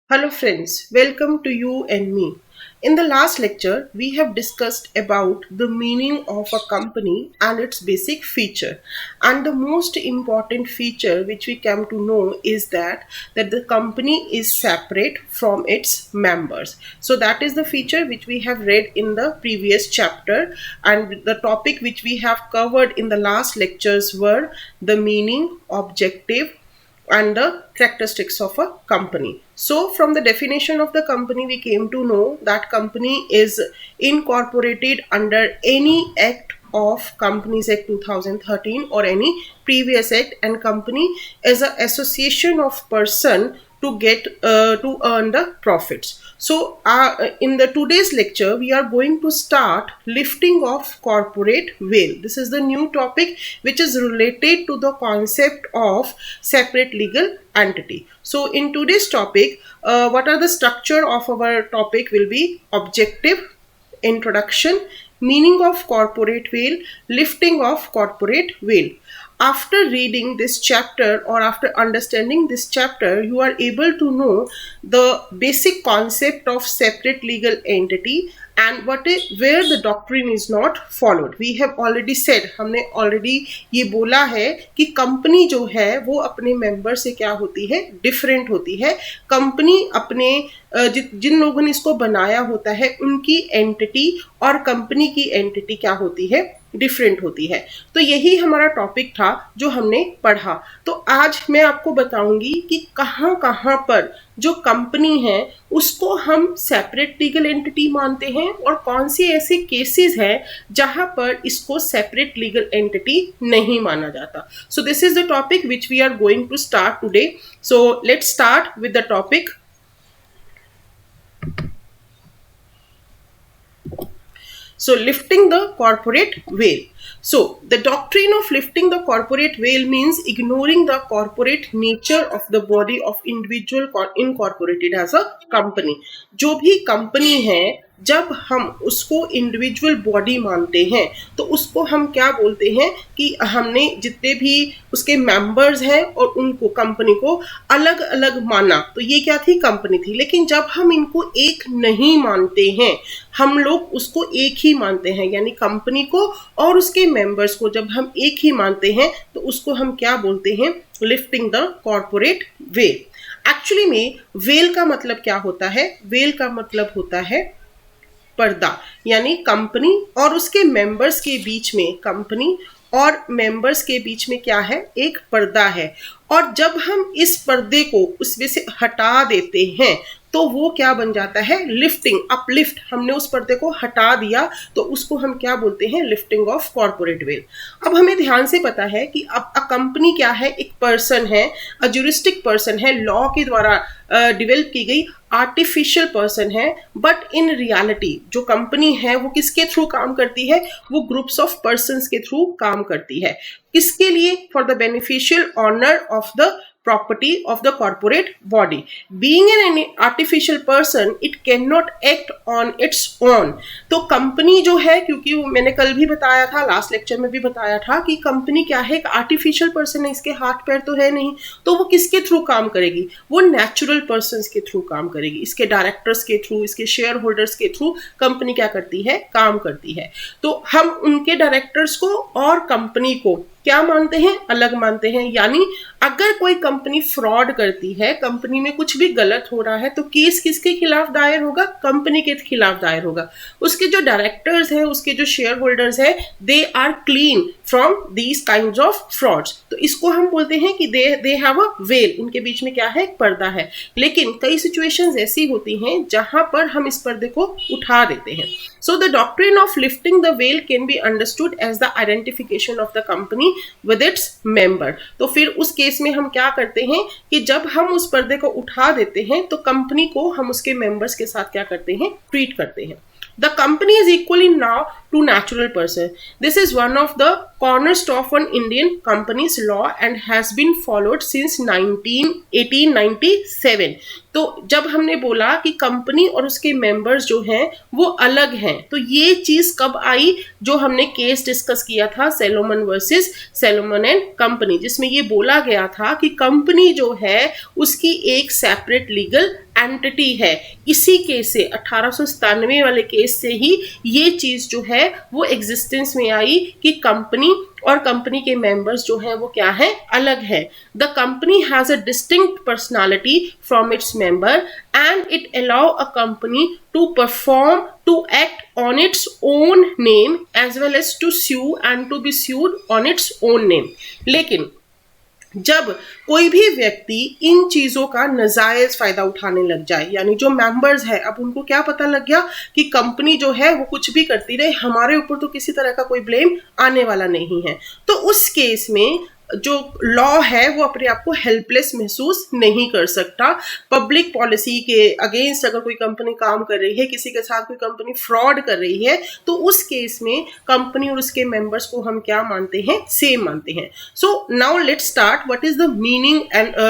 Hello friends, welcome to you and me. In the last lecture, we have discussed about the meaning of a company and its basic feature. And the most important feature which we come to know is that the company is separate from its members. So that is the feature which we have read in the previous chapter, and the topic which we have covered in the last lectures were the meaning, objective, and the characteristics of a company. So from the definition of the company, we came to know that company is incorporated under any act of Companies Act 2013 or any previous act, and company is an association of person to get to earn the profits. So in the today's lecture, we are going to start lifting of corporate veil. This is the new topic which is related to the concept of separate legal entity. So in today's topic, what are the structure of our topic will be objective, introduction, meaning of corporate veil, lifting of corporate veil. After reading this chapter or after understanding this chapter, you are able to know the basic concept of separate legal entity and where the doctrine is not followed. We have already said, हमने already ये बोला है कि company जो है वो अपने member से क्या होती है, डिफरेंट होती है. कंपनी अपने जिन लोगों ने इसको बनाया होता है उनकी एंटिटी और कंपनी की एंटिटी क्या होती है, डिफरेंट होती है. तो यही हमारा टॉपिक था जो हमने पढ़ा. तो आज मैं आपको बताऊंगी कि कहाँ कहाँ पर जो कंपनी है उसको हम सेपरेट लीगल एंटिटी मानते हैं और कौन सी ऐसे केसेस हैं जहां पर इसको सेपरेट लीगल एंटिटी नहीं माना जाता. So this is the topic which we are going to start today. So let's start with the topic. So lifting the corporate veil. So the doctrine of lifting the corporate veil means ignoring the corporate nature of the body of individual incorporated as a company. जो भी company है, जब हम उसको individual body मानते हैं तो उसको हम क्या बोलते हैं कि हमने जितने भी उसके मेंबर्स हैं और उनको कंपनी को अलग अलग माना, तो ये क्या थी, कंपनी थी. लेकिन जब हम इनको एक नहीं मानते हैं, हम लोग उसको एक ही मानते हैं, यानी कंपनी को और उसके मेंबर्स को जब हम एक ही मानते हैं तो उसको हम क्या बोलते हैं, lifting the corporate well. Actually में वेल का मतलब क्या होता है, वेल का मतलब होता है पर्दा, यानी कंपनी और उसके मेंबर्स के बीच में, कंपनी और मेंबर्स के बीच में क्या है, एक पर्दा है. और जब हम इस पर्दे को उसमें से हटा देते हैं तो वो क्या बन जाता है, लिफ्टिंग, अपलिफ्ट. हमने उस पर्दे को हटा दिया तो उसको हम क्या बोलते हैं, लिफ्टिंग ऑफ कॉर्पोरेट वेल. अब हमें ध्यान से पता है कि अब अ कंपनी क्या है, एक पर्सन है, अ ज्यूरिस्टिक पर्सन है, लॉ के द्वारा डिवेल्प की गई आर्टिफिशियल पर्सन है. बट इन रियलिटी जो कंपनी है वो किसके थ्रू काम करती है, वो ग्रुप्स ऑफ पर्संस के थ्रू काम करती है. किसके लिए, for the beneficial owner of the property of the corporate body. Being an artificial person, it cannot act on its own. तो कंपनी जो है, क्योंकि मैंने कल भी बताया था, लास्ट लेक्चर में भी बताया था कि कंपनी क्या है, एक आर्टिफिशियल पर्सन है, इसके हाथ पैर तो है नहीं, तो वो किसके थ्रू काम करेगी, वो नेचुरल पर्सन्स के थ्रू काम करेगी. इसके डायरेक्टर्स के थ्रू, इसके शेयर होल्डर्स के थ्रू कंपनी क्या करती है, काम करती है. तो हम उनके डायरेक्टर्स को और कंपनी को क्या मानते हैं, अलग मानते हैं. यानी अगर कोई कंपनी फ्रॉड करती है, कंपनी में कुछ भी गलत हो रहा है, तो केस किसके खिलाफ दायर होगा, कंपनी के खिलाफ दायर होगा. उसके जो डायरेक्टर्स हैं, उसके जो शेयर होल्डर्स हैं, they are clean from these kinds of frauds. तो इसको हम बोलते हैं कि दे हैव अ वेल, उनके बीच में क्या है, एक पर्दा है. लेकिन कई सिचुएशंस ऐसी होती हैं जहां पर हम इस पर्दे को उठा देते हैं. So the doctrine of lifting the veil can be understood as the identification of the company with its member. तो फिर उस केस में हम क्या करते हैं कि जब हम उस पर्दे को उठा देते हैं तो कंपनी को हम उसके मेंबर्स के साथ क्या करते हैं, ट्रीट करते हैं. The company is equally now to natural person. This is one of the cornerstone of Indian companies law and has been followed since 1897. तो जब हमने बोला कि कंपनी और उसके मेंबर्स जो हैं वो अलग हैं, तो ये चीज कब आई, जो हमने केस डिस्कस किया था, Salomon versus Salomon and company, जिसमें ये बोला गया था कि कंपनी जो है उसकी एक सेपरेट लीगल एंटिटी है, इसी केस से 1897 वाले केस से ही ये चीज जो है वो एग्जिस्टेंस में आई कि कंपनी और कंपनी के मेंबर्स जो है वो क्या है, अलग है। The company has a distinct personality from its member and it allow a company to perform, to act on its own name as well as to sue and to be sued on its own name. लेकिन जब कोई भी व्यक्ति इन चीजों का नाजायज फायदा उठाने लग जाए, यानी जो मेंबर्स है अब उनको क्या पता लग गया कि कंपनी जो है वो कुछ भी करती रहे, हमारे ऊपर तो किसी तरह का कोई ब्लेम आने वाला नहीं है, तो उस केस में जो लॉ है वो अपने आप को हेल्पलेस महसूस नहीं कर सकता। पब्लिक पॉलिसी के अगेंस्ट अगर कोई कंपनी काम कर रही है, किसी के साथ कोई कंपनी फ्रॉड कर रही है, तो उस केस में कंपनी और उसके मेंबर्स को हम क्या मानते हैं, सेम मानते हैं। So now let's start what is the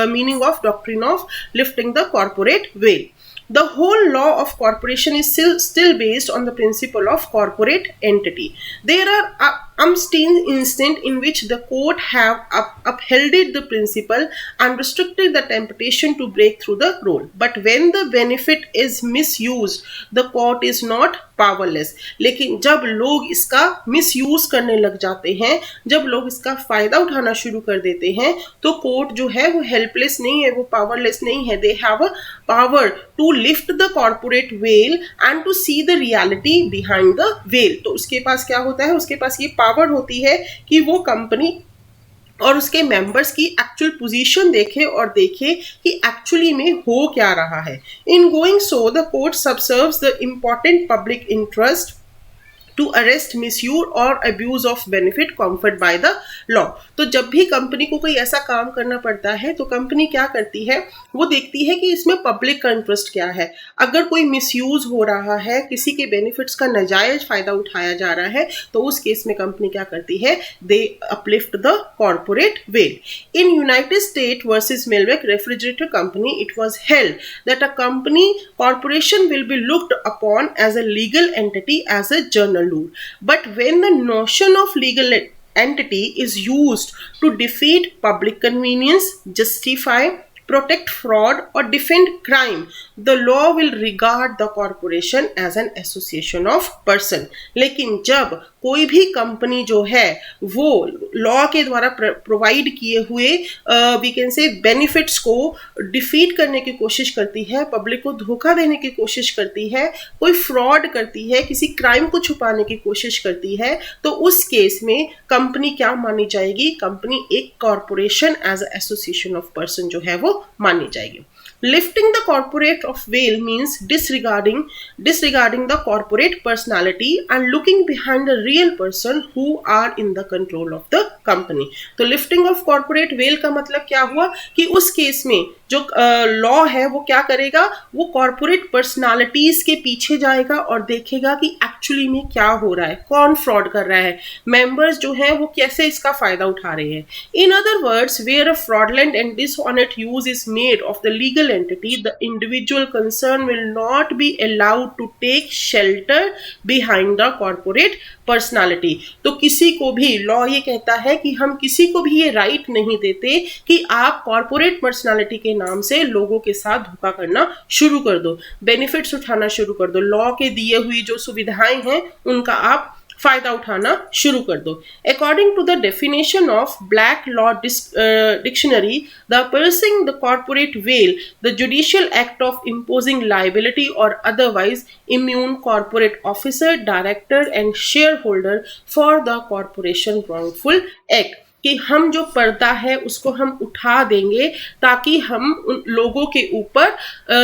meaning of doctrine of lifting the corporate well. The whole law of corporation is still based on the principle of corporate entity. There are umpteen instances in which the court have upheld the principle and restricted the temptation to break through the rule. But when the benefit is misused, the court is not powerless. लेकिन जब लोग इसका misuse करने लग जाते हैं, जब लोग इसका फायदा उठाना शुरू कर देते हैं, तो कोर्ट जो है वो हेल्पलेस नहीं है, वो पावरलेस नहीं है। They have a power to lift the corporate veil and to see the reality behind the veil. तो उसके पास क्या होता है, उसके पास ये पावर होती है कि वो कंपनी और उसके मेंबर्स की एक्चुअल पोजीशन देखे और देखे कि एक्चुअली में हो क्या रहा है। In going so the court subserves the important public interest to arrest misuse और abuse of benefit conferred by the law. तो जब भी कंपनी को कोई ऐसा काम करना पड़ता है तो कंपनी क्या करती है, वो देखती है कि इसमें पब्लिक का इंटरेस्ट क्या है। अगर कोई मिसयूज हो रहा है, किसी के बेनिफिट्स का नाजायज फायदा उठाया जा रहा है, तो उस केस में कंपनी क्या करती है, they uplift the corporate veil. In United State versus Milwaukee refrigerator company it was held that a company corporation will be looked upon as a legal entity as a general rule. But when the notion of legal entity is used to defeat public convenience, justify, protect fraud or defend crime, the law will regard the corporation as an association of person. लेकिन जब कोई भी company जो है वो law के द्वारा provide किए हुए वी कैन से बेनिफिट्स को डिफीट करने की कोशिश करती है, पब्लिक को धोखा देने की कोशिश करती है, कोई फ्रॉड करती है, किसी क्राइम को छुपाने की कोशिश करती है, तो उस केस में कंपनी क्या मानी जाएगी, कंपनी एक corporation as association of person जो है वो मानी जाएगी। Lifting the corporate of veil means disregarding the corporate personality and looking behind the real person who are in the control of the company. तो lifting of corporate veil का मतलब क्या हुआ कि उस केस में जो लॉ है वो क्या करेगा, वो कॉर्पोरेट पर्सनालिटीज के पीछे जाएगा और देखेगा कि एक्चुअली में क्या हो रहा है, कौन फ्रॉड कर रहा है, मेंबर्स जो हैं वो कैसे इसका फायदा उठा रहे हैं। In other words, where a fraudulent and dishonest use is made of the legal entity, the individual concerned will not be allowed to take shelter behind the corporate personality. तो किसी को भी लॉ ये कहता है कि हम किसी को भी ये राइट नहीं देते कि आप कॉर्पोरेट पर्सनालिटी के नाम से लोगों के साथ धोखा करना शुरू कर दो, बेनिफिट्स उठाना शुरू कर दो, लॉ के दिए हुई जो सुविधाएं हैं उनका आप फायदा उठाना शुरू कर दो। According to the definition of Black law dictionary, the piercing the corporate veil, the judicial act of imposing liability or otherwise immune corporate officer, director and shareholder for the corporation wrongful act। कि हम जो पर्दा है उसको हम उठा देंगे ताकि हम उन लोगों के ऊपर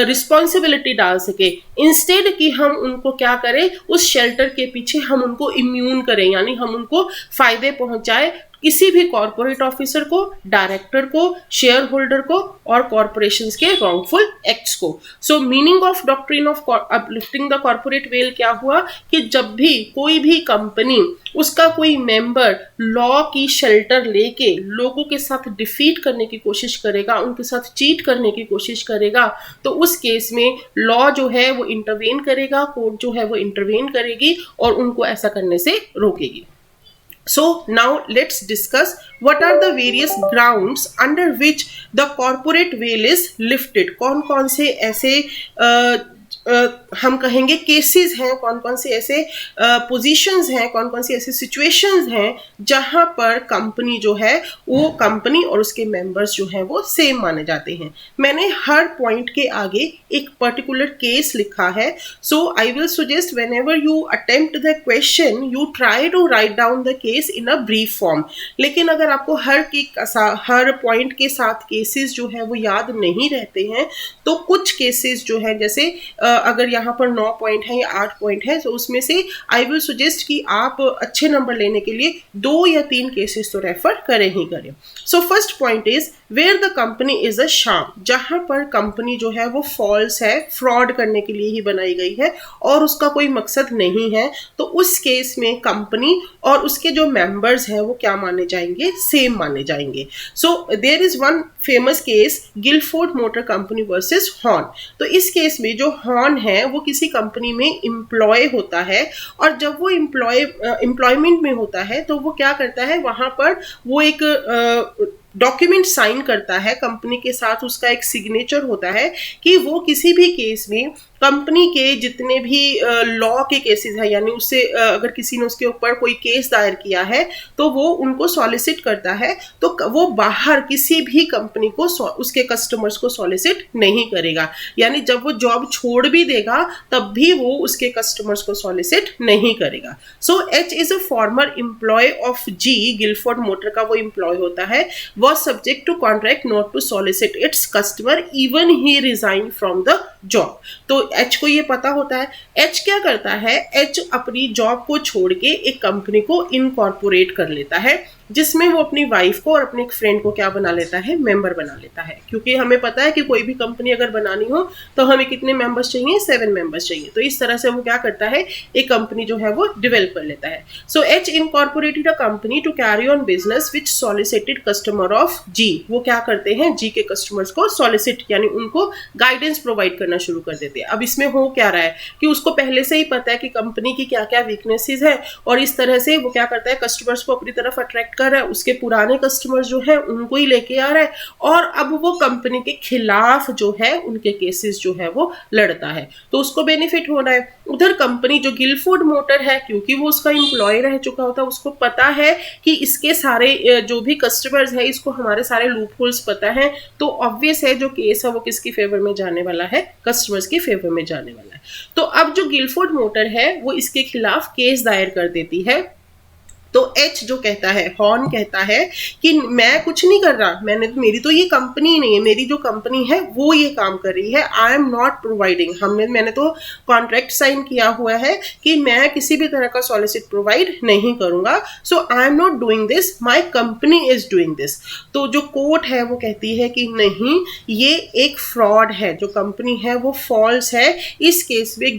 रिस्पॉन्सिबिलिटी डाल सके, इंस्टेड कि हम उनको क्या करें, उस शेल्टर के पीछे हम उनको इम्यून करें, यानी हम उनको फायदे पहुंचाए, किसी भी कॉर्पोरेट ऑफिसर को, डायरेक्टर को, शेयर होल्डर को और कॉर्पोरेशंस के रॉन्गफुल एक्ट्स को। सो meaning of doctrine of uplifting the corporate veil क्या हुआ कि जब भी कोई भी कंपनी, उसका कोई मेंबर लॉ की शेल्टर लेके लोगों के साथ डिफीट करने की कोशिश करेगा, उनके साथ चीट करने की कोशिश करेगा, तो उस केस में लॉ जो है वो इंटरवेन करेगा, कोर्ट जो है वो इंटरवेन करेगी और उनको ऐसा करने से रोकेगी। So now let's discuss what are the various grounds under which the corporate veil is lifted. कौन कौन से ऐसे हम कहेंगे केसेस हैं, कौन कौन से ऐसे पोजीशंस हैं, कौन कौन सी ऐसी सिचुएशंस हैं जहां पर कंपनी जो है वो कंपनी और उसके मेंबर्स जो हैं वो सेम माने जाते हैं. मैंने हर पॉइंट के आगे एक पर्टिकुलर केस लिखा है. So I will suggest whenever you attempt the question you try to write down the case in a brief form. लेकिन अगर आपको हर पॉइंट के साथ केसेस जो है वो याद नहीं रहते हैं तो कुछ केसेस जो है जैसे अगर यहाँ पर 9 पॉइंट है या 8 पॉइंट है तो उसमें से आई विल सजेस्ट कि आप अच्छे नंबर लेने के लिए 2 या 3 केसेस तो रेफर करें ही करें. So first point is where the company is a sham. जहां पर कंपनी जो है वो फॉल्स है, फ्रॉड करने के लिए ही बनाई गई है और उसका कोई मकसद नहीं है, तो उस केस में कंपनी और उसके जो मेंबर्स हैं वो क्या माने जाएंगे, सेम माने जाएंगे. So there is one famous case Gilford motor company versus Horne. तो इस केस में जो हॉर्न है वो किसी कंपनी में एम्प्लॉय होता है और जब वो एम्प्लॉयमेंट में होता है तो वो क्या करता है, वहां पर वो एक डॉक्यूमेंट साइन करता है कंपनी के साथ. उसका एक सिग्नेचर होता है कि वो किसी भी केस में कंपनी के जितने भी लॉ के केसेस है, यानी उससे अगर किसी ने उसके ऊपर कोई केस दायर किया है तो वो उनको सॉलिसिट करता है. तो वो बाहर किसी भी कंपनी को उसके कस्टमर्स को सॉलिसिट नहीं करेगा, यानी जब वो जॉब छोड़ भी देगा तब भी वो उसके कस्टमर्स को सॉलिसिट नहीं करेगा. So H is a former employ of G. Gilford motor का वो एम्प्लॉय होता है, was subject to contract not to solicit its customer even he resigned from the job. तो एच को ये पता होता है. एच क्या करता है, एच अपनी जॉब को छोड़ के एक कंपनी को इनकॉर्पोरेट कर लेता है जिसमें वो अपनी वाइफ को और अपने एक फ्रेंड को क्या बना लेता है, मेंबर बना लेता है. क्योंकि हमें पता है कि कोई भी कंपनी अगर बनानी हो तो हमें कितने मेंबर्स चाहिए, 7 मेंबर्स चाहिए. तो इस तरह से वो क्या करता है, एक कंपनी जो है वो डेवलप कर लेता है. So H incorporated a company to carry on business which solicited customer of G. वो क्या करते हैं, जी के कस्टमर्स को सॉलिसिट यानी उनको गाइडेंस प्रोवाइड करना शुरू कर देते हैं. अब इसमें हो क्या रहा है कि उसको पहले से ही पता है कि कंपनी की क्या क्या वीकनेसेस है और इस तरह से वो क्या करता है, कस्टमर्स को अपनी तरफ अट्रैक्ट कर रहा है, उसके पुराने कस्टमर्स जो है उनको ही लेके आ रहा है और अब वो कंपनी के खिलाफ जो है उनके केसेस जो है वो लड़ता है. तो उसको बेनिफिट हो रहा है. उधर कंपनी जो गिलफोर्ड मोटर है, क्योंकि वो उसका एम्प्लॉय रह चुका होता है, उसको पता है कि इसके सारे जो भी कस्टमर्स है इसको हमारे सारे लूप होल्स पता है, तो ऑब्वियस है जो केस है वो किसकी फेवर में जाने वाला है, कस्टमर्स की फेवर में जाने वाला है. तो अब जो गिलफोर्ड मोटर है वो इसके खिलाफ केस दायर कर देती है. तो एच जो कहता है, हॉर्न कहता है कि मैं कुछ नहीं कर रहा, मेरी तो ये कंपनी नहीं है, मेरी जो कंपनी है वो ये काम कर रही है. आई एम नॉट प्रोवाइडिंग, मैंने तो कॉन्ट्रैक्ट साइन किया हुआ है कि मैं किसी भी तरह का सॉलिसिट प्रोवाइड नहीं करूंगा. So I am not doing this, my company is doing this. तो जो कोर्ट है वो कहती है कि नहीं, ये एक फ्रॉड है, जो कंपनी है वो फॉल्स है. इस केस में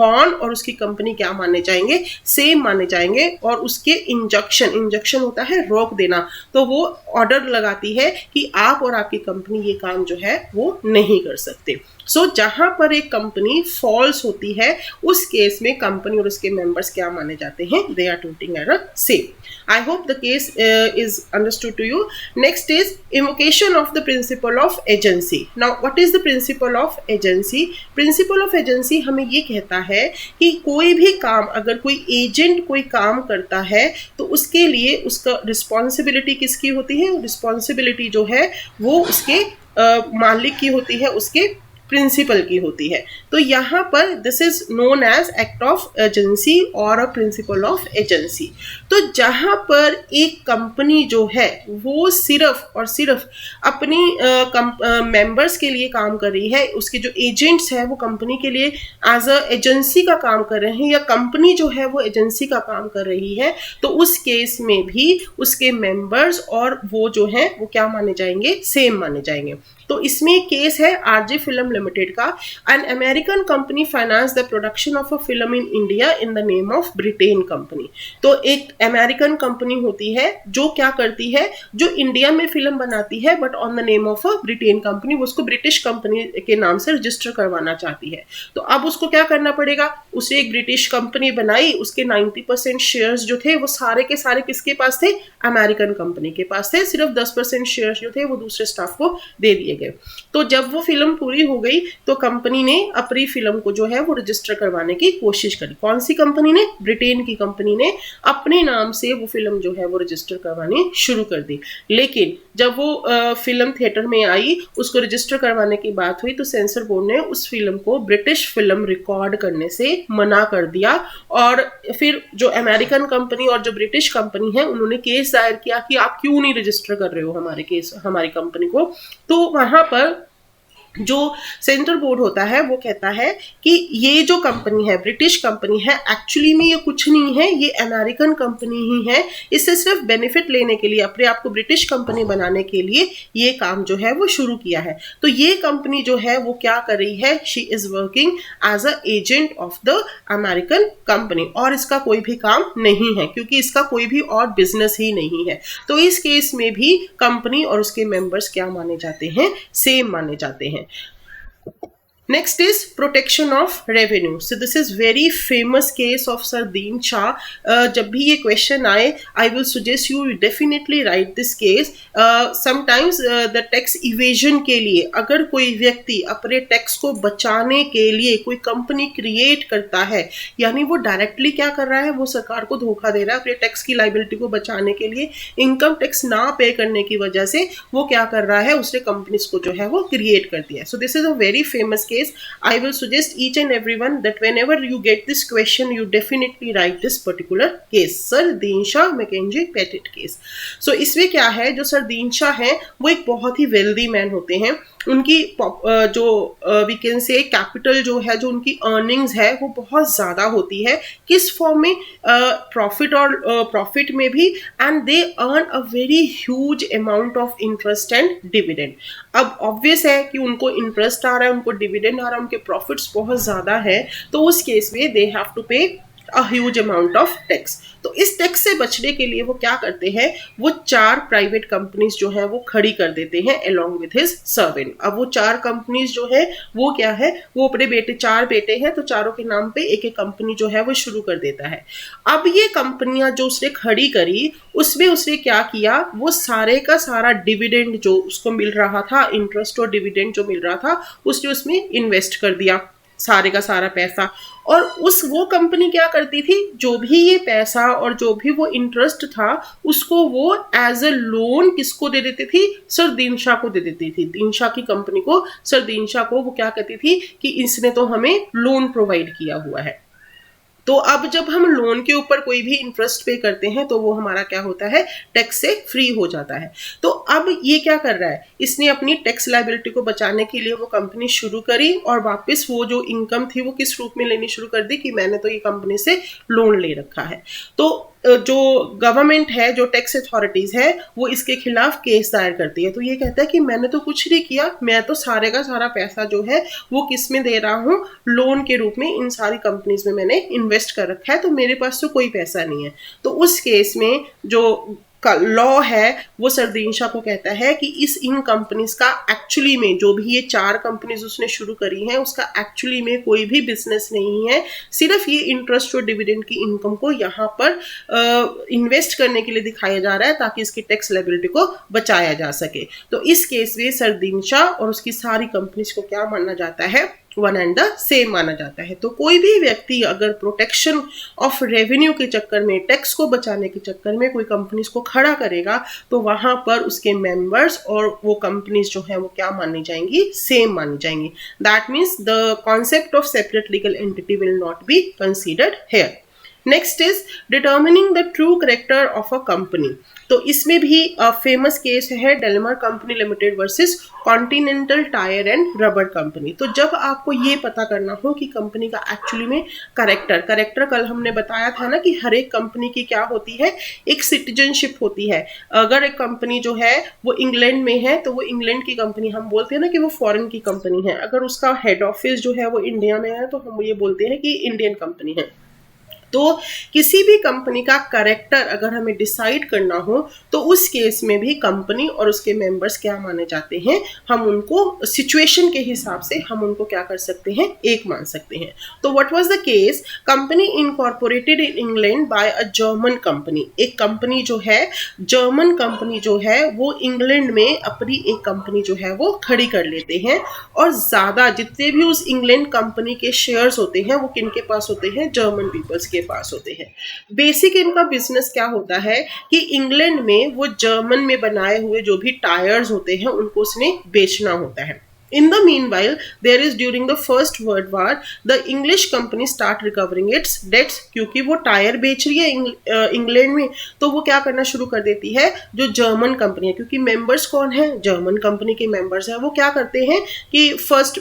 हॉर्न और उसकी कंपनी क्या माने जाएंगे, सेम माने जाएंगे. और उसके इंजक्शन होता है रोक देना, तो वो ऑर्डर लगाती है कि आप और आपकी कंपनी ये काम जो है वो नहीं कर सकते. सो जहां पर एक कंपनी फॉल्स होती है उस केस में कंपनी और उसके मेंबर्स क्या माने जाते हैं, they are treating as a same. I hope the case is understood to you. Next is invocation of the principle of agency. Now what is the principle of agency? Principle of agency हमें ये कहता है कि कोई भी काम, अगर कोई एजेंट कोई काम करता है तो उसके लिए उसका रिस्पॉन्सिबिलिटी किसकी होती है? रिस्पॉन्सिबिलिटी जो है वो उसके मालिक की होती है, उसके प्रिंसिपल की होती है. तो यहाँ पर this is known as act of agency और अ प्रिंसिपल ऑफ एजेंसी. तो जहाँ पर एक कंपनी जो है वो सिर्फ और सिर्फ अपनी मेंबर्स के लिए काम कर रही है, उसके जो एजेंट्स हैं वो कंपनी के लिए एज अ एजेंसी का काम कर रहे हैं या कंपनी जो है वो एजेंसी का काम कर रही है, तो उस केस में भी उसके मेंबर्स और वो जो है वो क्या माने जाएंगे, सेम माने जाएंगे. तो इसमें केस है आरजे फिल्म लिमिटेड का। An American company finance the production of a film in India in the name of Britain company. तो एक अमेरिकन कंपनी होती है जो क्या करती है, जो इंडिया में फिल्म बनाती है but on the name of a Britain company, वो उसको ब्रिटिश कंपनी के नाम से रजिस्टर करवाना चाहती है। तो अब उसको क्या करना पड़ेगा, उसे एक ब्रिटिश कंपनी बनाई, उसके 90% शेयर्स जो थे वो सारे के सारे किसके पास थे, अमेरिकन कंपनी के पास थे। सिर्फ 10% शेयर्स जो थे वो दूसरे स्टाफ को दे दिए गए। तो जब वो फिल्म पूरी हो गई तो कंपनी ने अपनी फिल्म को जो है वो रजिस्टर करवाने की कोशिश करी। कौन सी कंपनी ने, ब्रिटेन की कंपनी ने अपने नाम से वो फिल्म जो है वो रजिस्टर करवानी शुरू कर दी। लेकिन जब वो फिल्म थिएटर में आई, उसको रजिस्टर करवाने की बात हुई तो सेंसर बोर्ड ने उस फिल्म को ब्रिटिश फिल्म रिकॉर्ड करने से मना कर दिया। और फिर जो अमेरिकन कंपनी और जो ब्रिटिश कंपनी है उन्होंने केस दायर किया कि आप क्यों नहीं रजिस्टर कर रहे हो हमारी कंपनी को। तो वहां पर जो सेंटर बोर्ड होता है वो कहता है कि ये जो कंपनी है, ब्रिटिश कंपनी है, एक्चुअली में ये कुछ नहीं है, ये अमेरिकन कंपनी ही है। इससे सिर्फ बेनिफिट लेने के लिए, अपने आप को ब्रिटिश कंपनी बनाने के लिए ये काम जो है वो शुरू किया है। तो ये कंपनी जो है वो क्या कर रही है, she is working as a agent of the American company, और इसका कोई भी काम नहीं है क्योंकि इसका कोई भी और बिजनेस ही नहीं है। तो इस केस में भी कंपनी और उसके मेंबर्स क्या माने जाते हैं, सेम माने जाते हैं। Next is protection of revenue. So this is very famous case of Sardeen Shah. जब भी ये question आए, I will suggest you definitely write this case. Sometimes the tax evasion के लिए अगर कोई व्यक्ति अपने टैक्स को बचाने के लिए कोई कंपनी क्रिएट करता है, यानी वो डायरेक्टली क्या कर रहा है, वो सरकार को धोखा दे रहा है अपने टैक्स की लाइबिलिटी को बचाने के लिए, इनकम टैक्स ना पे करने की वजह से वो क्या कर रहा है, उसने कंपनीज को जो है वो क्रिएट कर दिया है। सो this is a very famous case. I will suggest each and everyone that whenever you get this question, you definitely write this particular case. Sardeen Shah Mackenzie Pettit case. So इसमें क्या है, जो सरदीन शाह है वो एक बहुत ही वेल्दी मैन होते हैं। उनकी जो वी कैन से कैपिटल जो है, जो उनकी अर्निंग्स है वो बहुत ज़्यादा होती है। किस फॉर्म में, प्रॉफिट और प्रॉफिट में भी, and they earn a very huge amount of interest and dividend. अब ऑब्वियस है कि उनको इंटरेस्ट आ रहा है, उनको डिविडेंड आ रहा है, उनके प्रॉफिट्स बहुत ज़्यादा है, तो उस केस में दे हैव टू पे a huge amount of tax. तो इस टैक्स से बचने के लिए वो क्या करते हैं, वो 4 प्राइवेट कंपनीज जो है वो खड़ी कर देते हैं अलोंग विथ हिज सर्वेंट। अब वो 4 कंपनीज जो है वो क्या है, वो अपने बेटे, 4 बेटे हैं तो चारों के नाम पे एक एक कंपनी जो है वो शुरू कर देता है। अब ये कंपनियां जो उसने खड़ी करी, उसमें उसने क्या किया, वो सारे का सारा डिविडेंड जो उसको मिल रहा था, इंटरेस्ट और डिविडेंड जो मिल रहा था, उसने उसमें इन्वेस्ट कर दिया सारे का सारा पैसा। और वो कंपनी क्या करती थी, जो भी ये पैसा और जो भी वो इंटरेस्ट था उसको वो एज अ लोन किसको दे देती थी, सरदीन शाह को दे देती थी। दीन शाह की कंपनी को, सरदीन शाह को वो क्या कहती थी कि इसने तो हमें लोन प्रोवाइड किया हुआ है। तो अब जब हम लोन के ऊपर कोई भी इंटरेस्ट पे करते हैं तो वो हमारा क्या होता है, टैक्स से फ्री हो जाता है। तो अब ये क्या कर रहा है, इसने अपनी टैक्स लायबिलिटी को बचाने के लिए वो कंपनी शुरू करी और वापस वो जो इनकम थी वो किस रूप में लेनी शुरू कर दी कि मैंने तो ये कंपनी से लोन ले रखा है। तो जो गवर्नमेंट है, जो टैक्स अथॉरिटीज है, वो इसके खिलाफ केस दायर करती है। तो ये कहता है कि मैंने तो कुछ नहीं किया, मैं तो सारे का सारा पैसा जो है वो किस में दे रहा हूँ, लोन के रूप में इन सारी कंपनीज में मैंने इन्वेस्ट कर रखा है, तो मेरे पास तो कोई पैसा नहीं है। तो उस केस में जो का लॉ है वो सरदीन शाह को कहता है कि इन कंपनीज का एक्चुअली में, जो भी ये 4 कंपनीज उसने शुरू करी हैं, उसका एक्चुअली में कोई भी बिजनेस नहीं है, सिर्फ ये इंटरेस्ट और डिविडेंड की इनकम को यहाँ पर इन्वेस्ट करने के लिए दिखाया जा रहा है ताकि इसकी टैक्स लायबिलिटी को बचाया जा सके। तो इस केस में सरदीन शाह और उसकी सारी कंपनीज को क्या माना जाता है, वन एंड द सेम माना जाता है। तो कोई भी व्यक्ति अगर प्रोटेक्शन ऑफ रेवेन्यू के चक्कर में, टैक्स को बचाने के चक्कर में कोई कंपनीज को खड़ा करेगा तो वहां पर उसके मेंबर्स और वो कंपनीज जो है वो क्या मानी जाएंगी, सेम मानी जाएंगी। That means the concept of separate legal entity will not be considered here. Next is determining the true character of a company. तो इसमें भी फेमस केस है Daimler company limited versus Continental Tyre and Rubber company. तो जब आपको ये पता करना हो कि कंपनी का एक्चुअली में करेक्टर कल हमने बताया था ना कि हर एक कंपनी की क्या होती है, एक सिटीजनशिप होती है। अगर एक कंपनी जो है वो इंग्लैंड में है तो वो इंग्लैंड की कंपनी, हम बोलते हैं ना कि वो फॉरेन की कंपनी है। अगर उसका हेड ऑफिस जो है वो इंडिया में है तो हम ये बोलते हैं कि इंडियन कंपनी है। तो किसी भी कंपनी का करेक्टर अगर हमें डिसाइड करना हो तो उस केस में भी कंपनी और उसके मेंबर्स क्या माने जाते हैं, हम उनको सिचुएशन के हिसाब से हम उनको क्या कर सकते हैं, एक मान सकते हैं। तो what was the case, company incorporated in England by a German company. एक कंपनी जो है, जर्मन कंपनी जो है वो इंग्लैंड में अपनी एक कंपनी जो है वो खड़ी कर लेते हैं, और ज्यादा जितने भी उस इंग्लैंड कंपनी के शेयर्स होते हैं वो किनके पास होते हैं, जर्मन पीपल्स के पास होते हैं। बेसिक इनका बिजनेस क्या होता है कि इंग्लैंड में वो जर्मन में बनाए हुए जो भी टायर्स होते हैं उनको उसने बेचना होता है। In the meanwhile, there is during the First World War, the English company start recovering its debts, क्योंकि वो टायर बेच रही है इंग्लैंड में, तो वो क्या करना शुरू कर देती है, जो जर्मन कंपनी है, क्योंकि मेंबर्स कौन है, जर्मन कंपनी के मेंबर्स हैं, वो क्या करते हैं कि फर्स्ट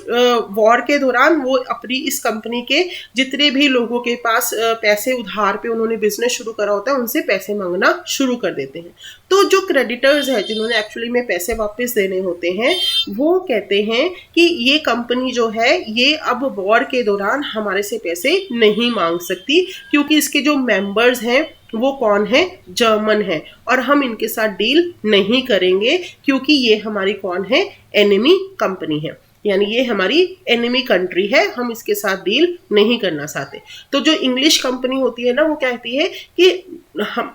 वॉर के दौरान वो अपनी इस कंपनी के जितने भी लोगों के पास पैसे उधार पे उन्होंने बिजनेस शुरू करा होता है उनसे पैसे मांगना शुरू कर देते हैं। तो जो क्रेडिटर्स है जिन्होंने एक्चुअली में पैसे वापस देने होते हैं वो कहते हैं कि ये कंपनी जो है ये अब वॉर के दौरान हमारे से पैसे नहीं मांग सकती, क्योंकि इसके जो मेंबर्स हैं वो कौन है, जर्मन है, और हम इनके साथ डील नहीं करेंगे क्योंकि ये हमारी कौन है, एनिमी कंपनी है, यानी ये हमारी एनिमी कंट्री है, हम इसके साथ डील नहीं करना चाहते। तो जो इंग्लिश कंपनी होती है ना वो कहती है कि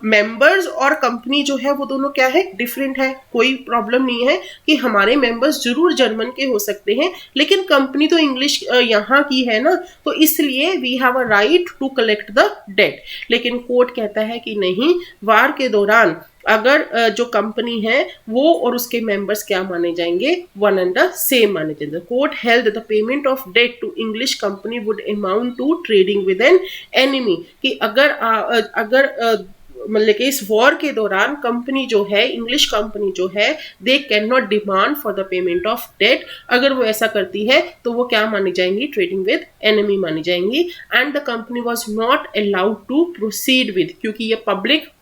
मेंबर्स और कंपनी जो है वो दोनों क्या है, डिफरेंट है, कोई प्रॉब्लम नहीं है कि हमारे मेंबर्स जरूर जर्मन के हो सकते हैं लेकिन कंपनी तो इंग्लिश यहाँ की है ना, तो इसलिए we have a right to collect the debt. लेकिन कोर्ट कहता है कि नहीं, वार के दौरान अगर जो कंपनी है वो और उसके मेंबर्स क्या माने जाएंगे, वन एंड द सेम माने जाएंगे। Court held the payment of debt to English company would amount to trading with an enemy, कि अगर मतलब कि इस वॉर के दौरान कंपनी जो है, इंग्लिश कंपनी जो है, they can not demand for the payment of debt. अगर वो ऐसा करती है तो वो क्या मानी जाएंगी, ट्रेडिंग विद एनिमी मानी जाएंगी। And the company was not allowed to proceed with, क्योंकि ये public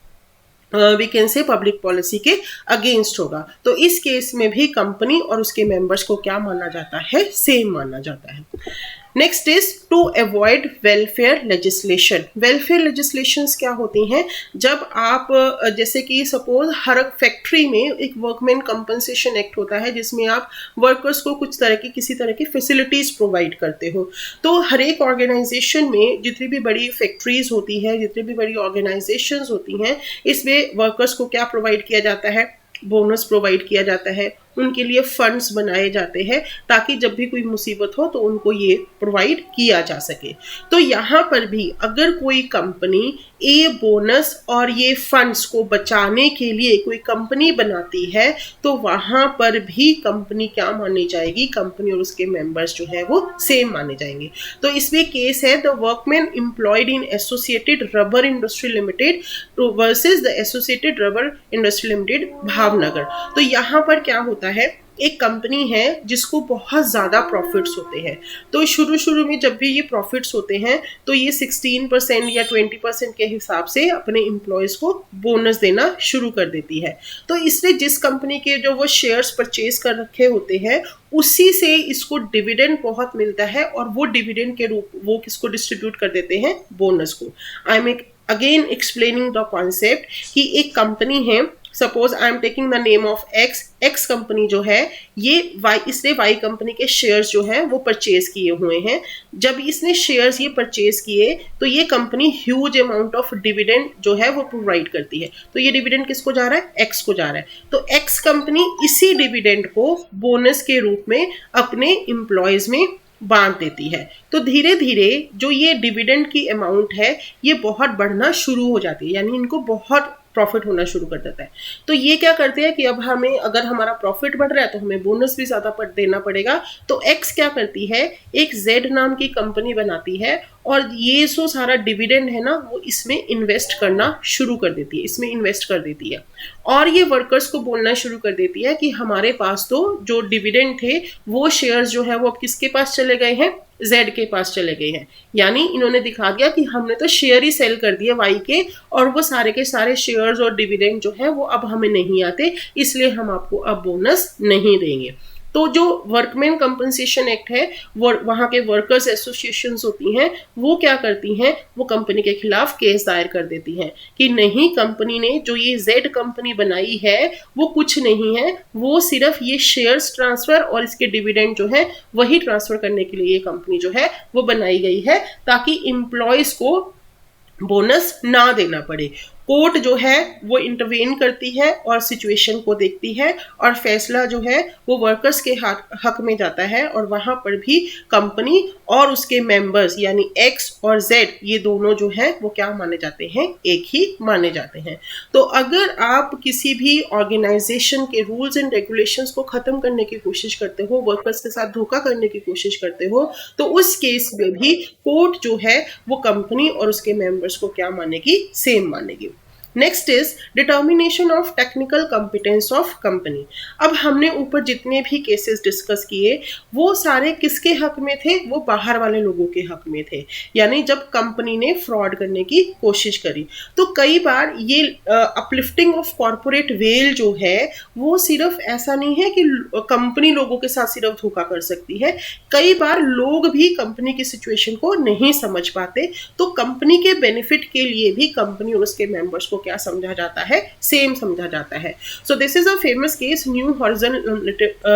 we can say public policy के अगेंस्ट होगा। तो इस केस में भी कंपनी और उसके मेंबर्स को क्या माना जाता है, सेम माना जाता है। Next is to avoid welfare legislation. Welfare legislations क्या होती हैं, जब आप जैसे कि सपोज हर फैक्ट्री में एक वर्कमैन कंपनसेशन एक्ट होता है जिसमें आप वर्कर्स को कुछ तरह की किसी तरह की फैसिलिटीज प्रोवाइड करते हो। तो हर एक ऑर्गेनाइजेशन में जितनी भी बड़ी फैक्ट्रीज होती है, जितनी भी बड़ी ऑर्गेनाइजेशंस होती हैं, इसमें वर्कर्स को क्या प्रोवाइड किया जाता है, बोनस प्रोवाइड किया जाता है, उनके लिए फंड्स बनाए जाते हैं ताकि जब भी कोई मुसीबत हो तो उनको ये प्रोवाइड किया जा सके। तो यहाँ पर भी अगर कोई कंपनी ये बोनस और ये फंड्स को बचाने के लिए कोई कंपनी बनाती है तो वहाँ पर भी कंपनी क्या मानी जाएगी, कंपनी और उसके मेंबर्स जो है वो सेम माने जाएंगे। तो इसमें केस है the workman employed in associated rubber industry limited versus the associated rubber industry limited Bhavnagar. तो यहाँ पर क्या होता है, एक कंपनी है जिसको बहुत ज़्यादा प्रॉफिट्स होते हैं, तो शुरू में जब भी ये प्रॉफिट्स होते हैं तो ये 16% या 20% के हिसाब से अपने एम्प्लॉयज़ को बोनस देना शुरू कर देती है। तो इसलिए जिस कंपनी के जो वो शेयर्स परचेज कर रखे होते हैं उसी से इसको डिविडेंड बहुत मिलता है, और वो डिविडेंड के रूप वो किसको डिस्ट्रीब्यूट कर देते हैं, बोनस को। I am again explaining the concept कि एक कंपनी है, suppose I am taking the name of x company जो है ये इसने वाई कंपनी के शेयर्स जो हैं वो परचेज किए हुए हैं। जब इसने शेयर्स ये परचेज किए तो ये company huge amount of dividend जो है वो प्रोवाइड करती है। तो ये डिविडेंड किसको जा रहा है, एक्स को जा रहा है। तो एक्स कंपनी इसी डिविडेंड को बोनस के रूप में अपने एम्प्लॉयज में बांट देती है। तो धीरे धीरे जो ये डिविडेंड की अमाउंट है ये बहुत बढ़ना शुरू हो जाती है, यानी इनको बहुत प्रॉफिट होना शुरू कर देता है। तो ये क्या करते हैं कि अब हमें अगर हमारा प्रॉफिट बढ़ रहा है तो हमें बोनस भी ज्यादा देना पड़ेगा। तो एक्स क्या करती है, एक जेड नाम की कंपनी बनाती है और ये सो सारा डिविडेंड है ना वो इसमें इन्वेस्ट करना शुरू कर देती है, इसमें इन्वेस्ट कर देती है। और ये वर्कर्स को बोलना शुरू कर देती है कि हमारे पास तो जो डिविडेंड थे वो शेयर्स जो है वो अब किसके पास चले गए हैं, जेड के पास चले गए हैं। यानी इन्होंने दिखा दिया कि हमने तो शेयर ही सेल कर दिए वाई के और वो सारे के सारे शेयर्स और डिविडेंड जो है वो अब हमें नहीं आते, इसलिए हम आपको अब बोनस नहीं देंगे। तो जो वर्कमैन कंपनसेशन एक्ट है वो वहां के वर्कर्स एसोसिएशन होती हैं वो क्या करती हैं, वो कंपनी के खिलाफ केस दायर कर देती हैं कि नहीं, कंपनी ने जो ये जेड कंपनी बनाई है वो कुछ नहीं है, वो सिर्फ ये शेयर्स ट्रांसफर और इसके डिविडेंड जो है वही ट्रांसफर करने के लिए ये कंपनी जो है वो बनाई गई है ताकि एम्प्लॉयज को बोनस ना देना पड़े। कोर्ट जो है वो इंटरवेन करती है और सिचुएशन को देखती है और फैसला जो है वो वर्कर्स के हक में जाता है और वहां पर भी कंपनी और उसके मेंबर्स यानी एक्स और जेड ये दोनों जो है वो क्या माने जाते हैं, एक ही माने जाते हैं। तो अगर आप किसी भी ऑर्गेनाइजेशन के रूल्स एंड रेगुलेशंस को खत्म करने की कोशिश करते हो, वर्कर्स के साथ धोखा करने की कोशिश करते हो, तो उस केस में भी कोर्ट जो है वो कंपनी और उसके मेंबर्स को क्या मानेगी, सेम मानेगी। Next is determination of technical competence of company. अब हमने ऊपर जितने भी केसेस डिस्कस किए वो सारे किसके हक में थे, वो बाहर वाले लोगों के हक में थे, यानी जब कंपनी ने फ्रॉड करने की कोशिश करी। तो कई बार ये अपलिफ्टिंग ऑफ कॉर्पोरेट वेल जो है वो सिर्फ ऐसा नहीं है कि कंपनी लोगों के साथ सिर्फ धोखा कर सकती है, कई बार लोग भी कंपनी की सिचुएशन को नहीं समझ पाते, तो कंपनी के बेनिफिट के लिए भी कंपनी और उसके मेंबर्स को क्या समझा जाता है, सेम समझा जाता है। सो this is a famous case new horizon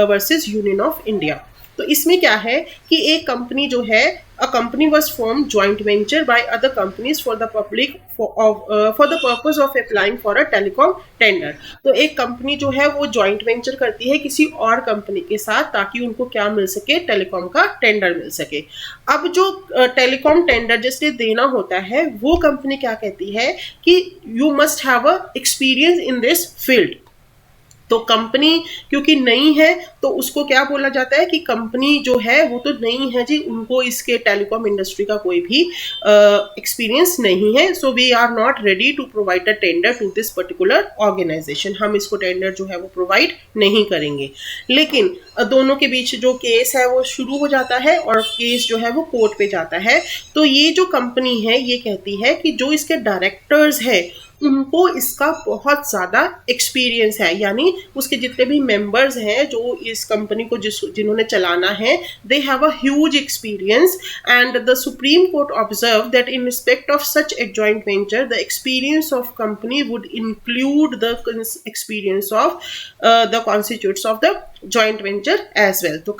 versus union of India. तो इसमें क्या है कि एक कंपनी जो है, a company was formed joint venture by other companies for the public for the purpose of applying for a telecom tender। तो एक कंपनी जो है वो जॉइंट वेंचर करती है किसी और कंपनी के साथ ताकि उनको क्या मिल सके, टेलीकॉम का टेंडर मिल सके। अब जो टेलीकॉम टेंडर जिसने देना होता है वो कंपनी क्या कहती है कि you must have a experience in this field. तो कंपनी क्योंकि नई है तो उसको क्या बोला जाता है कि कंपनी जो है वो तो नई है जी, उनको इसके टेलीकॉम इंडस्ट्री का कोई भी एक्सपीरियंस नहीं है, so we are not ready to provide a tender to this particular organisation, हम इसको टेंडर जो है वो प्रोवाइड नहीं करेंगे। लेकिन दोनों के बीच जो केस है वो शुरू हो जाता है और केस जो है वो कोर्ट पे जाता है। तो ये जो कंपनी है ये कहती है कि जो इसके डायरेक्टर्स है उनको इसका बहुत ज़्यादा एक्सपीरियंस है, यानी उसके जितने भी मेंबर्स हैं जो इस कंपनी को जिन्होंने चलाना है, they have a huge experience and the supreme court observe that in respect of such a joint venture the experience of company would include the experience of the constitutes of the joint venture as well. तो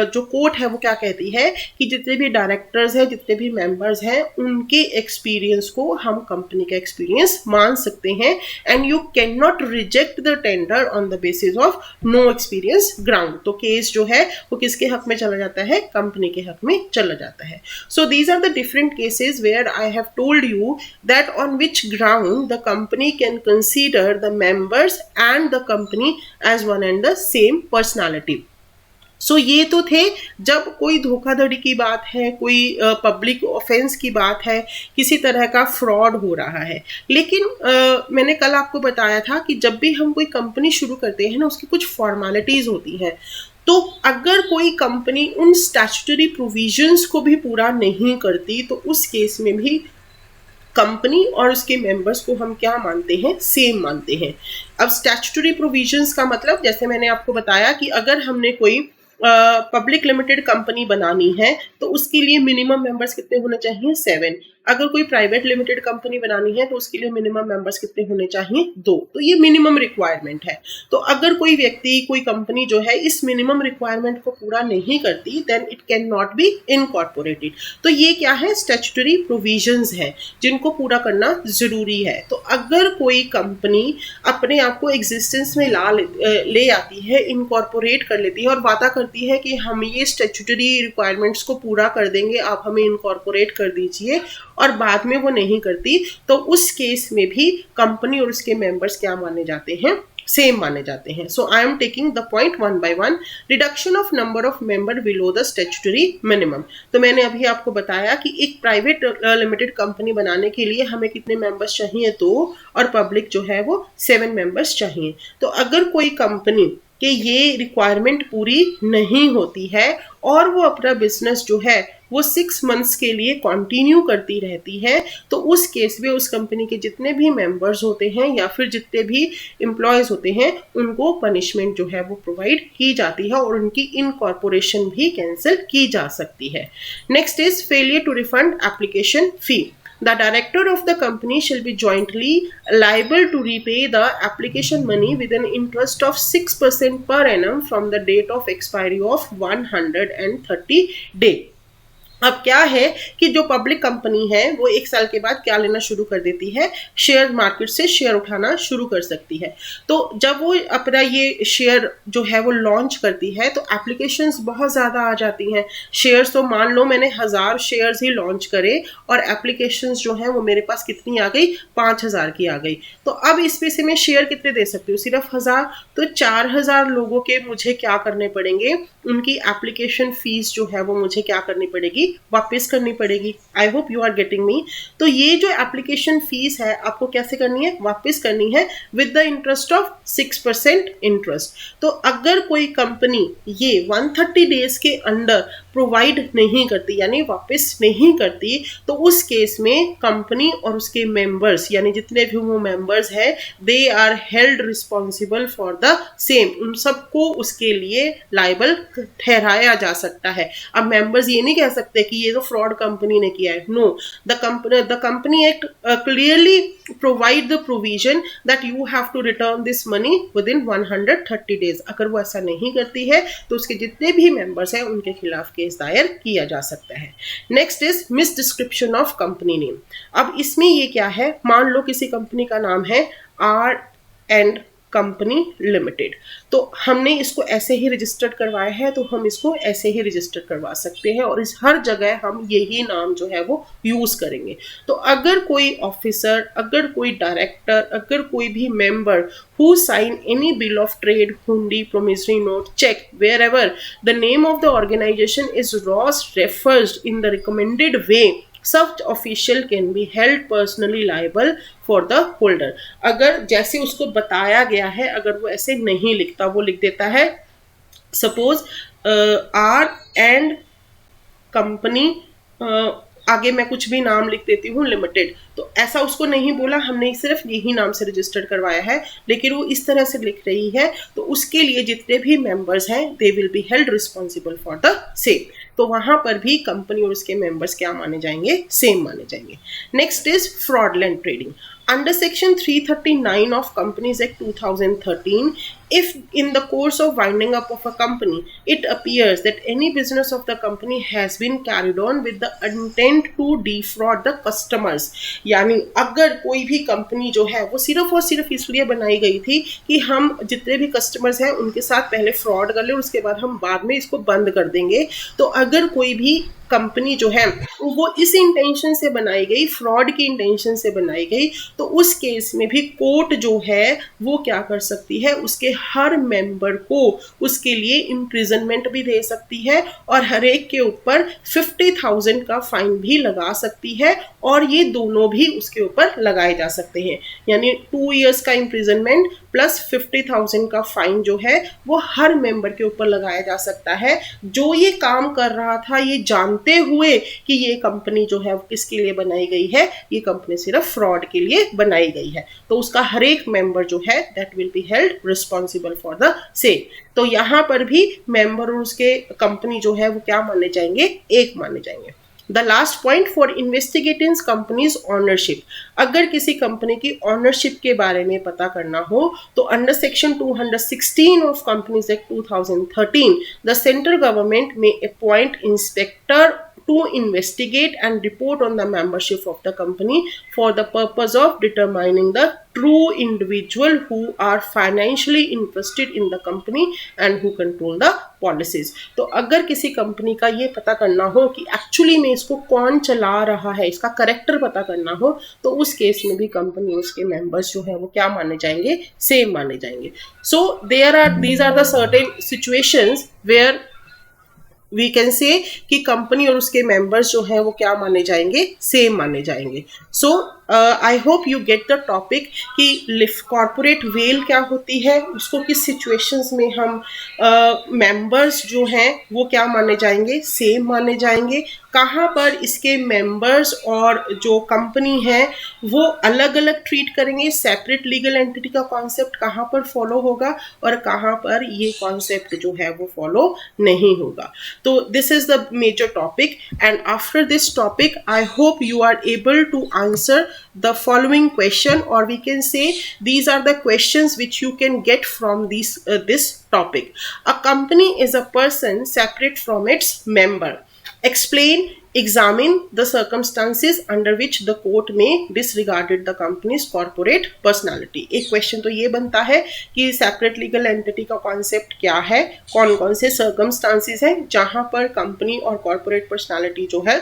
जो court है वो क्या कहती है कि जितने भी डायरेक्टर्स हैं, जितने भी मेंबर्स हैं, उनके एक्सपीरियंस को हम कंपनी का एक्सपीरियंस मान सकते हैं and you can not reject the tender on the basis of no experience ground. तो केस जो है वो किसके हक में चला जाता है, कंपनी के हक में चला जाता है। So these are the different cases where I have told you that on which ground the company can consider the members and the company as one and the same personality. So ये तो थे जब कोई धोखाधड़ी की बात है, कोई पब्लिक ऑफेंस की बात है, किसी तरह का फ्रॉड हो रहा है। लेकिन मैंने कल आपको बताया था कि जब भी हम कोई कंपनी शुरू करते हैं ना, उसकी कुछ फॉर्मेलिटीज होती हैं। तो अगर कोई कंपनी उन स्टैट्यूटरी प्रोविजंस को भी पूरा नहीं करती तो उस केस में भी कंपनी और उसके मेंबर्स को हम क्या मानते हैं, सेम मानते हैं। अब स्टैट्यूटरी प्रोविजंस का मतलब, जैसे मैंने आपको बताया कि अगर हमने कोई पब्लिक लिमिटेड कंपनी बनानी है तो उसके लिए मिनिमम मेंबर्स कितने होने चाहिए, 7। अगर कोई प्राइवेट लिमिटेड कंपनी बनानी है तो उसके लिए मिनिमम मेंबर्स कितने होने चाहिए, 2। तो ये मिनिमम रिक्वायरमेंट है। तो अगर कोई व्यक्ति, कोई कंपनी जो है इस मिनिमम रिक्वायरमेंट को पूरा नहीं करती then it can not be incorporated. तो ये क्या है, स्टैट्यूटरी प्रोविजंस है जिनको पूरा करना जरूरी है। तो अगर कोई कंपनी अपने आप को एग्जिस्टेंस में ले आती है, इनकॉर्पोरेट कर लेती है और वादा करती करती है कि हम ये स्टैट्यूटरी रिक्वायरमेंट्स को पूरा कर देंगे, आप हमें इनकॉर्पोरेट कर दीजिए, और बाद में वो नहीं करती, तो उस केस में भी कंपनी और उसके मेंबर्स क्या माने जाते हैं, सेम माने जाते हैं. So I am taking the point one by one. Reduction of number of member below the statutory minimum. तो मैंने अभी आपको बताया कि एक प्राइवेट लिमिटेड कंपनी बनाने के लिए हमें कितने मेंबर्स चाहिए, 2, और पब्लिक जो है वो 7 मेंबर्स चाहिए. तो अगर कोई कंपनी कि ये रिक्वायरमेंट पूरी नहीं होती है और वो अपना बिजनेस जो है वो 6 मंथ्स के लिए कंटिन्यू करती रहती है, तो उस केस में उस कंपनी के जितने भी मेंबर्स होते हैं या फिर जितने भी एम्प्लॉयज होते हैं उनको पनिशमेंट जो है वो प्रोवाइड की जाती है और उनकी इनकॉर्पोरेशन भी कैंसिल की जा सकती है. Next is failure to refund application fee. The director of the company shall be jointly liable to repay the application money with an interest of 6% per annum from the date of expiry of 130 days. अब क्या है कि जो public company है वो 1 साल के बाद क्या लेना शुरू कर देती है, शेयर मार्केट से शेयर उठाना शुरू कर सकती है. तो जब वो अपना ये शेयर जो है वो लॉन्च करती है तो एप्लीकेशंस बहुत ज़्यादा आ जाती हैं. शेयर्स तो मान लो मैंने 1000 शेयर्स ही लॉन्च करे और एप्लीकेशंस जो हैं वो मेरे पास कितनी आ गई, 5000 की आ गई. तो अब इसमें से मैं शेयर कितने दे सकती हूँ, सिर्फ 1000. तो 4000 लोगों के मुझे क्या करने पड़ेंगे, उनकी एप्लीकेशन फीस जो है वो मुझे क्या करनी पड़ेगी, वापस करनी पड़ेगी. I hope you are getting me. तो ये जो एप्लीकेशन फीस है आपको कैसे करनी है, वापस करनी है with the interest of 6% interest. तो अगर कोई कंपनी ये 130 डेज के अंदर प्रोवाइड नहीं करती यानी वापस नहीं करती, तो उस केस में कंपनी और उसके मेंबर्स यानी जितने भी वो मेंबर्स हैं they are held responsible for the same. उन सबको उसके लिए लाइबल ठहराया जा सकता है. अब मेंबर्स ये नहीं कह सकते कि ये तो फ्रॉड कंपनी ने किया है. No, the company act clearly provide the provision that you have to return this money within 130 days. अगर वो ऐसा नहीं करती है तो उसके जितने भी मेंबर्स हैं उनके खिलाफ केस दायर किया जा सकता है. Next is miss description of company name. अब इसमें ये क्या है, मान लो किसी कंपनी का नाम है आर एंड कंपनी लिमिटेड, तो हमने इसको ऐसे ही रजिस्टर्ड करवाया है तो हम इसको ऐसे ही रजिस्टर करवा सकते हैं और इस हर जगह हम यही नाम जो है वो यूज करेंगे. तो अगर कोई ऑफिसर, अगर कोई डायरेक्टर, अगर कोई भी member who sign any bill of trade, hundi, promissory note, check, wherever the name of the organization is referenced in the recommended way, such official can be held personally liable for the holder. अगर जैसे उसको बताया गया है, अगर वो ऐसे नहीं लिखता, वो लिख देता है सपोज आर एंड कंपनी, आगे मैं कुछ भी नाम लिख देती हूँ लिमिटेड, तो ऐसा उसको नहीं बोला, हमने सिर्फ यही नाम से रजिस्टर्ड करवाया है, लेकिन वो इस तरह से लिख रही है, तो उसके लिए जितने भी मेंबर्स हैं they will be held responsible for the same. तो वहां पर भी कंपनी और उसके मेंबर्स क्या माने जाएंगे, सेम माने जाएंगे. Next is fraudulent trading. Under Section 339 of Companies Act 2013, if in the course of winding up of a company, it appears that any business of the company has been carried on with the intent to defraud the customers, यानी अगर कोई भी company जो है वो सिर्फ और सिर्फ इसलिए बनाई गई थी कि हम जितने भी कस्टमर्स हैं उनके साथ पहले फ्रॉड कर ले, उसके बाद हम बाद में इसको बंद कर देंगे, तो अगर कोई भी कंपनी जो है वो इस इंटेंशन से बनाई गई, फ्रॉड की इंटेंशन से बनाई गई, तो उस केस में भी कोर्ट जो है वो क्या कर सकती है, उसके हर मेंबर को उसके लिए इम्प्रिजनमेंट भी दे सकती है और हर एक के ऊपर 50,000 का फाइन भी लगा सकती है, और ये दोनों भी उसके ऊपर लगाए जा सकते हैं. यानी 2 इयर्स का इम्प्रिजनमेंट प्लस 50,000 का फाइन जो है वो हर मेंबर के ऊपर लगाया जा सकता है, जो ये काम कर रहा था ये जानते हुए कि ये कंपनी जो है किसके लिए बनाई गई है, ये कंपनी सिर्फ फ्रॉड के लिए बनाई गई है, तो उसका हर एक मेंबर जो है that will be held responsible for the same. तो यहाँ पर भी मेंबर और उसके कंपनी जो है वो क्या माने जाएंगे, एक माने जाएंगे. The last point for investigating companies ownership. अगर किसी कंपनी की ऑनरशिप के बारे में पता करना हो तो under section 216 of Companies Act 2013 the central government may appoint inspector to investigate and report on the membership of the company for the purpose of determining the true individual who are financially interested in the company and who control the policies. तो अगर किसी company का ये पता करना हो कि actually में इसको कौन चला रहा है, इसका करेक्टर पता करना हो, तो उस केस में भी कंपनी उसके मेंबर्स जो है वो क्या माने जाएंगे, सेम माने जाएंगे. So these are the certain situations where we can say कि कंपनी और उसके मेंबर्स जो हैं वो क्या माने जाएंगे, सेम माने जाएंगे. So I hope you get the topic कि कॉर्पोरेट वेल क्या होती है, उसको किस सिचुएशंस में हम मेंबर्स जो हैं वो क्या माने जाएंगे, सेम माने जाएंगे, कहाँ पर इसके मेंबर्स और जो कंपनी है वो अलग अलग ट्रीट करेंगे, सेपरेट लीगल एंटिटी का कॉन्सेप्ट कहाँ पर फॉलो होगा और कहाँ पर ये कॉन्सेप्ट जो है वो फॉलो नहीं होगा. तो this is the major topic and after this topic I hope you are able to answer the following question, or we can say these are the questions which you can get from this topic. A company is a person separate from its member. Explain, examine the circumstances under which the court may disregarded the company's corporate personality. एक question तो ये बनता है कि separate legal entity का concept क्या है, कौन कौन से सर्कमस्टांसिस हैं जहां पर कंपनी और कॉर्पोरेट पर्सनालिटी जो है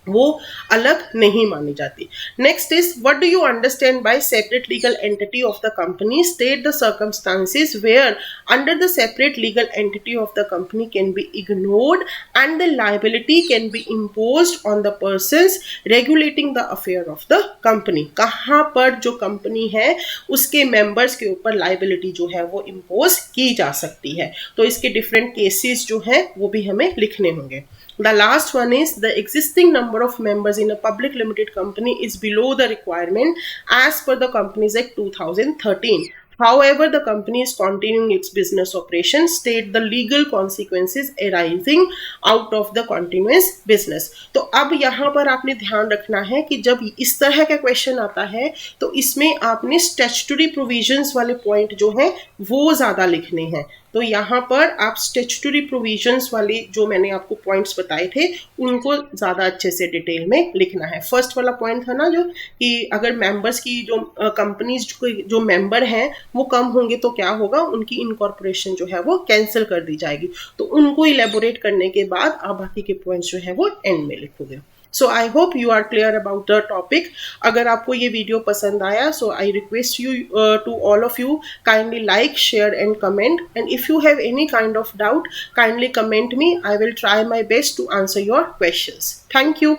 वो अलग नहीं मानी जाती. Next is what do you understand by separate legal entity of the company. State the circumstances where under the separate legal entity of the company can be ignored and the liability can be imposed on the persons regulating the affair of the company. कहाँ पर जो company है उसके members के ऊपर liability जो है वो इम्पोज की जा सकती है. तो इसके डिफरेंट केसेस जो है वो भी हमें लिखने होंगे. The last one is the existing number of members in a public limited company is below the requirement as per the Companies Act 2013. However, the company is continuing its business operations. State the legal consequences arising out of the continuous business. तो अब यहाँ पर आपने ध्यान रखना है कि जब इस तरह का क्वेश्चन आता है तो इसमें आपने स्टैट्यूटरी प्रोविजंस वाले पॉइंट जो हैं वो ज़्यादा लिखने हैं. तो यहाँ पर आप स्टैट्यूटरी प्रोविजंस वाले जो मैंने आपको पॉइंट्स बताए थे उनको ज़्यादा अच्छे से डिटेल में लिखना है. फर्स्ट वाला पॉइंट था ना जो कि अगर मेंबर्स की जो कंपनीज जो मेंबर हैं वो कम होंगे तो क्या होगा, उनकी इनकॉर्पोरेशन जो है वो कैंसिल कर दी जाएगी. तो उनको इलेबोरेट करने के बाद आप बाकी के पॉइंट्स जो है वो एंड में लिखोगे. So I hope you are clear about the topic. अगर आपको ये वीडियो पसंद आया so I request you to all of you kindly like, share and comment, and if you have any kind of doubt kindly comment me. I will try my best to answer your questions. Thank you.